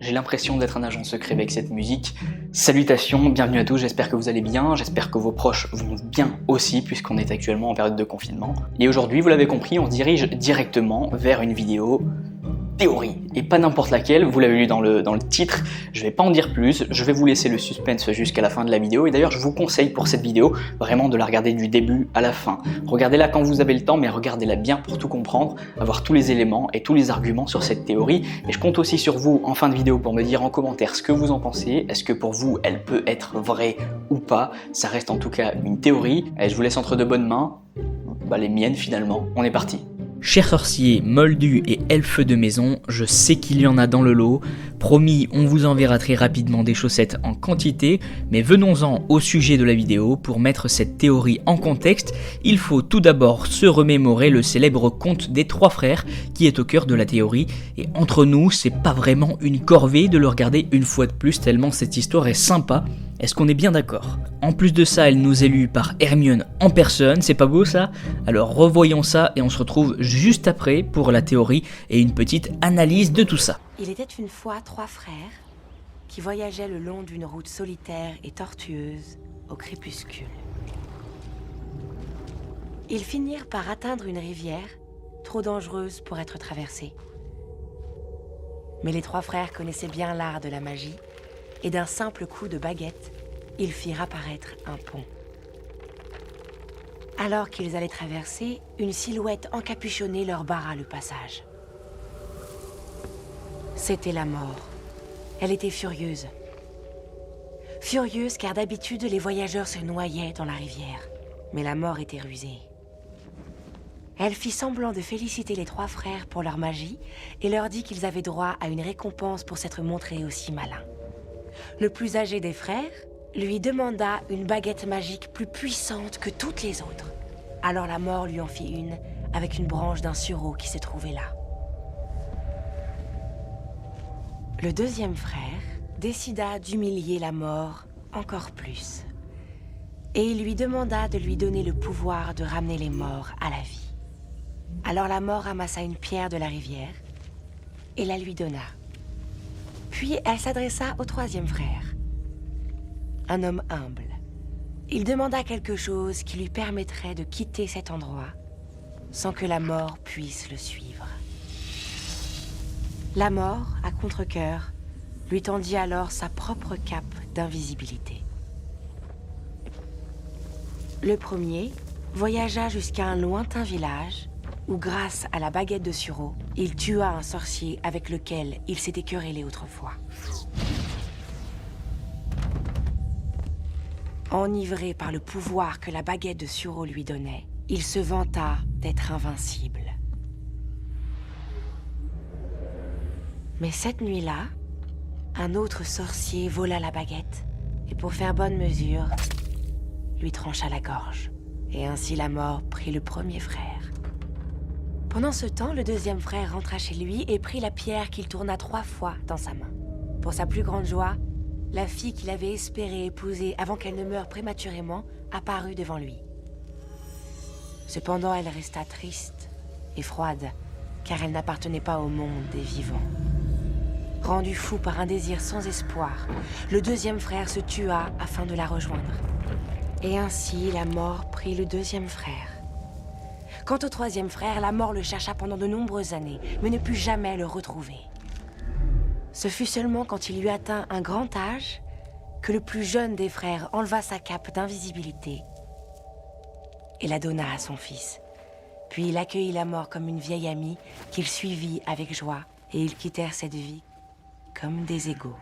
j'ai l'impression d'être un agent secret avec cette musique. Salutations, bienvenue à tous, j'espère que vous allez bien, j'espère que vos proches vont bien aussi puisqu'on est actuellement en période de confinement. Et aujourd'hui, vous l'avez compris, on se dirige directement vers une vidéo théorie, et pas n'importe laquelle, vous l'avez lu dans le titre, je vais pas en dire plus, je vais vous laisser le suspense jusqu'à la fin de la vidéo, et d'ailleurs je vous conseille pour cette vidéo vraiment de la regarder du début à la fin. Regardez-la quand vous avez le temps, mais regardez-la bien pour tout comprendre, avoir tous les éléments et tous les arguments sur cette théorie, et je compte aussi sur vous en fin de vidéo pour me dire en commentaire ce que vous en pensez, est-ce que pour vous elle peut être vraie ou pas, ça reste en tout cas une théorie, et je vous laisse entre de bonnes mains, les miennes finalement, on est parti. Chers sorciers, moldus et elfes de maison, je sais qu'il y en a dans le lot. Promis, on vous enverra très rapidement des chaussettes en quantité, mais venons-en au sujet de la vidéo. Pour mettre cette théorie en contexte, il faut tout d'abord se remémorer le célèbre conte des trois frères qui est au cœur de la théorie. Et entre nous, c'est pas vraiment une corvée de le regarder une fois de plus tellement cette histoire est sympa. Est-ce qu'on est bien d'accord? En plus de ça, elle nous est lue par Hermione en personne, c'est pas beau ça? Alors revoyons ça et on se retrouve juste après pour la théorie et une petite analyse de tout ça. Il était une fois trois frères qui voyageaient le long d'une route solitaire et tortueuse au crépuscule. Ils finirent par atteindre une rivière trop dangereuse pour être traversée. Mais les trois frères connaissaient bien l'art de la magie et d'un simple coup de baguette, ils firent apparaître un pont. Alors qu'ils allaient traverser, une silhouette encapuchonnée leur barra le passage. C'était la mort. Elle était furieuse. Furieuse car d'habitude, les voyageurs se noyaient dans la rivière. Mais la mort était rusée. Elle fit semblant de féliciter les trois frères pour leur magie et leur dit qu'ils avaient droit à une récompense pour s'être montrés aussi malins. Le plus âgé des frères lui demanda une baguette magique plus puissante que toutes les autres. Alors la mort lui en fit une avec une branche d'un sureau qui se trouvait là. Le deuxième frère décida d'humilier la mort encore plus. Et il lui demanda de lui donner le pouvoir de ramener les morts à la vie. Alors la mort ramassa une pierre de la rivière et la lui donna. Puis elle s'adressa au troisième frère, un homme humble. Il demanda quelque chose qui lui permettrait de quitter cet endroit sans que la mort puisse le suivre. La mort, à contre-cœur, lui tendit alors sa propre cape d'invisibilité. Le premier voyagea jusqu'à un lointain village où, grâce à la baguette de sureau, il tua un sorcier avec lequel il s'était querellé autrefois. Enivré par le pouvoir que la baguette de sureau lui donnait, il se vanta d'être invincible. Mais cette nuit-là, un autre sorcier vola la baguette et pour faire bonne mesure, lui trancha la gorge. Et ainsi la mort prit le premier frère. Pendant ce temps, le deuxième frère rentra chez lui et prit la pierre qu'il tourna 3 fois dans sa main. Pour sa plus grande joie, la fille qu'il avait espéré épouser avant qu'elle ne meure prématurément apparut devant lui. Cependant, elle resta triste et froide, car elle n'appartenait pas au monde des vivants. Rendu fou par un désir sans espoir, le deuxième frère se tua afin de la rejoindre. Et ainsi, la mort prit le deuxième frère. Quant au troisième frère, la mort le chercha pendant de nombreuses années, mais ne put jamais le retrouver. Ce fut seulement quand il eut atteint un grand âge que le plus jeune des frères enleva sa cape d'invisibilité et la donna à son fils. Puis il accueillit la mort comme une vieille amie qu'il suivit avec joie, et ils quittèrent cette vie comme des égaux.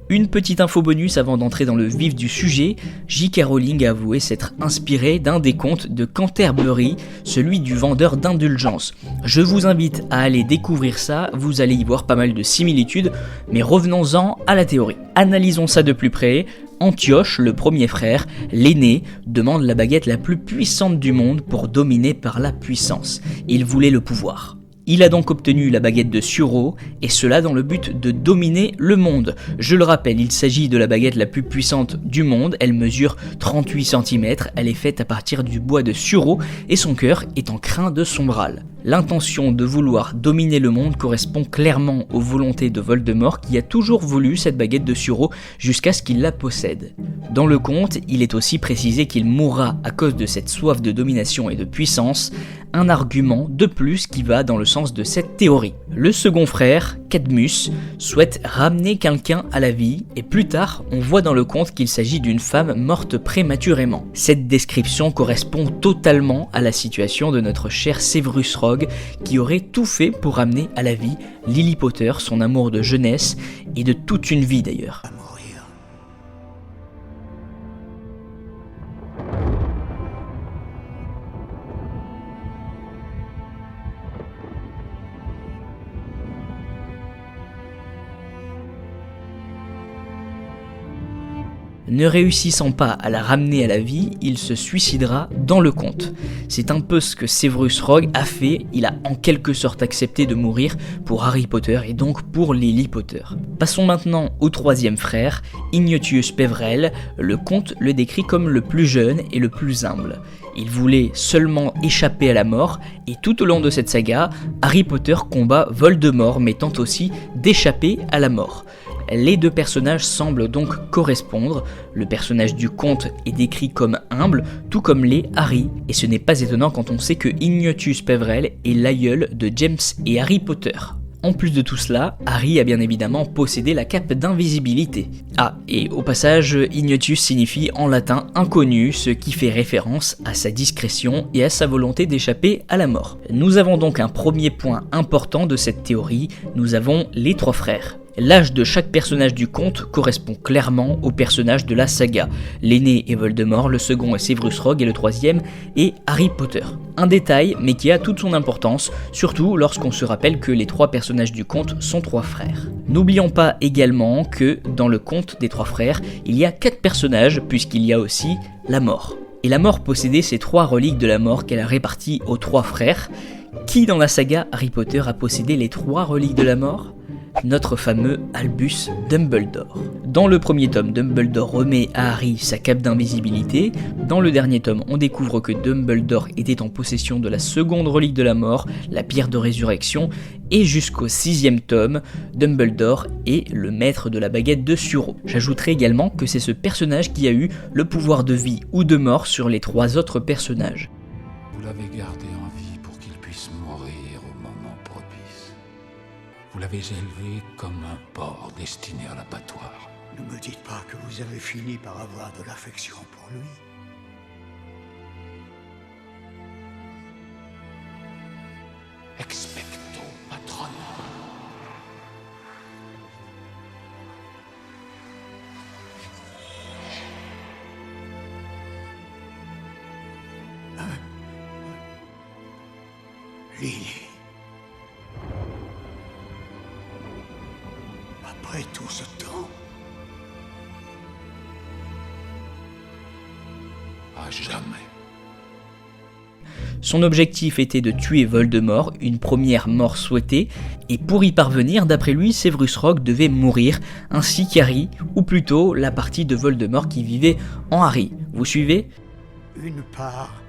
Une petite info bonus avant d'entrer dans le vif du sujet, J.K. Rowling a avoué s'être inspiré d'un des contes de Canterbury, celui du vendeur d'indulgences. Je vous invite à aller découvrir ça, vous allez y voir pas mal de similitudes, mais revenons-en à la théorie. Analysons ça de plus près. Antioche, le premier frère, l'aîné, demande la baguette la plus puissante du monde pour dominer par la puissance. Il voulait le pouvoir. Il a donc obtenu la baguette de sureau, et cela dans le but de dominer le monde. Je le rappelle, il s'agit de la baguette la plus puissante du monde, elle mesure 38 cm, elle est faite à partir du bois de sureau, et son cœur est en crin de sombral. L'intention de vouloir dominer le monde correspond clairement aux volontés de Voldemort qui a toujours voulu cette baguette de Suro jusqu'à ce qu'il la possède. Dans le conte, il est aussi précisé qu'il mourra à cause de cette soif de domination et de puissance, un argument de plus qui va dans le sens de cette théorie. Le second frère, Cadmus, souhaite ramener quelqu'un à la vie et plus tard, on voit dans le conte qu'il s'agit d'une femme morte prématurément. Cette description correspond totalement à la situation de notre cher Severus Rogue qui aurait tout fait pour ramener à la vie Lily Potter, son amour de jeunesse et de toute une vie d'ailleurs. Ne réussissant pas à la ramener à la vie, il se suicidera dans le conte. C'est un peu ce que Severus Rogue a fait, il a en quelque sorte accepté de mourir pour Harry Potter et donc pour Lily Potter. Passons maintenant au troisième frère, Ignotius Peverell. Le conte le décrit comme le plus jeune et le plus humble. Il voulait seulement échapper à la mort, et tout au long de cette saga, Harry Potter combat Voldemort mais tente aussi d'échapper à la mort. Les deux personnages semblent donc correspondre, le personnage du conte est décrit comme humble, tout comme l'est Harry, et ce n'est pas étonnant quand on sait que Ignotius Peverell est l'aïeul de James et Harry Potter. En plus de tout cela, Harry a bien évidemment possédé la cape d'invisibilité. Ah, et au passage, Ignotius signifie en latin inconnu, ce qui fait référence à sa discrétion et à sa volonté d'échapper à la mort. Nous avons donc un premier point important de cette théorie, nous avons les trois frères. L'âge de chaque personnage du conte correspond clairement au personnage de la saga. L'aîné est Voldemort, le second est Severus Rogue et le troisième est Harry Potter. Un détail, mais qui a toute son importance, surtout lorsqu'on se rappelle que les trois personnages du conte sont trois frères. N'oublions pas également que dans le conte des trois frères, il y a 4 personnages puisqu'il y a aussi la mort. Et la mort possédait ces 3 reliques de la mort qu'elle a réparties aux 3 frères. Qui dans la saga Harry Potter a possédé les 3 reliques de la mort ? Notre fameux Albus Dumbledore. Dans le premier tome, Dumbledore remet à Harry sa cape d'invisibilité. Dans le dernier tome, on découvre que Dumbledore était en possession de la seconde relique de la mort, la pierre de résurrection, et jusqu'au 6e tome, Dumbledore est le maître de la baguette de Suro. J'ajouterai également que c'est ce personnage qui a eu le pouvoir de vie ou de mort sur les 3 autres personnages. Vous l'avez gardé en vie pour qu'il puisse mourir au moment propice. Vous l'avez élevé comme un porc destiné à l'abattoir. Ne me dites pas que vous avez fini par avoir de l'affection pour lui. Expecto Patronum. Lily. Après tout ce temps, À jamais. Son objectif était de tuer Voldemort, une première mort souhaitée, et pour y parvenir, d'après lui, Severus Rogue devait mourir, ainsi qu'Harry, ou plutôt la partie de Voldemort qui vivait en Harry. Vous suivez ? une part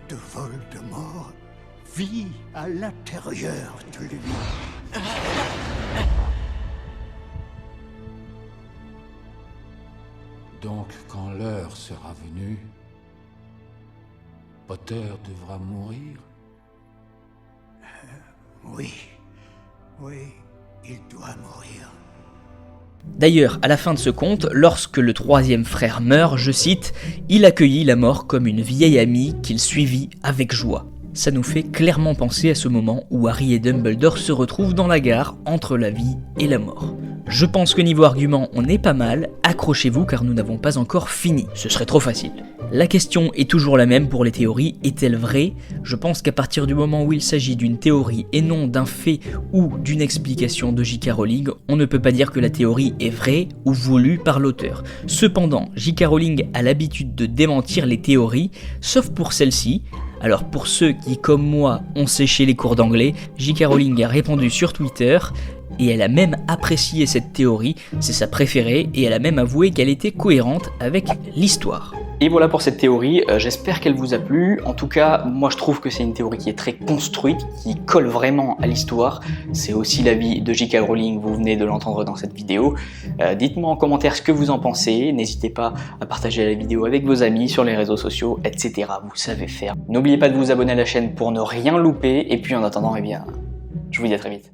de Voldemort vit à l'intérieur de lui. Donc, quand l'heure sera venue, Potter devra mourir? Oui, il doit mourir. D'ailleurs, à la fin de ce conte, lorsque le troisième frère meurt, je cite, « Il accueillit la mort comme une vieille amie qu'il suivit avec joie ». Ça nous fait clairement penser à ce moment où Harry et Dumbledore se retrouvent dans la gare entre la vie et la mort. Je pense que niveau argument, on est pas mal, accrochez-vous car nous n'avons pas encore fini, ce serait trop facile. La question est toujours la même pour les théories, est-elle vraie? Je pense qu'à partir du moment où il s'agit d'une théorie et non d'un fait ou d'une explication de J.K. Rowling, on ne peut pas dire que la théorie est vraie ou voulue par l'auteur. Cependant, J.K. Rowling a l'habitude de démentir les théories, sauf pour celle-ci. Alors pour ceux qui, comme moi, ont séché les cours d'anglais, J.K. Rowling a répondu sur Twitter, et elle a même apprécié cette théorie, c'est sa préférée, et elle a même avoué qu'elle était cohérente avec l'histoire. Et voilà pour cette théorie, j'espère qu'elle vous a plu. En tout cas, moi je trouve que c'est une théorie qui est très construite, qui colle vraiment à l'histoire. C'est aussi l'avis de J.K. Rowling, vous venez de l'entendre dans cette vidéo. Dites-moi en commentaire ce que vous en pensez, n'hésitez pas à partager la vidéo avec vos amis, sur les réseaux sociaux, etc. Vous savez faire. N'oubliez pas de vous abonner à la chaîne pour ne rien louper, et puis en attendant, eh bien, je vous dis à très vite.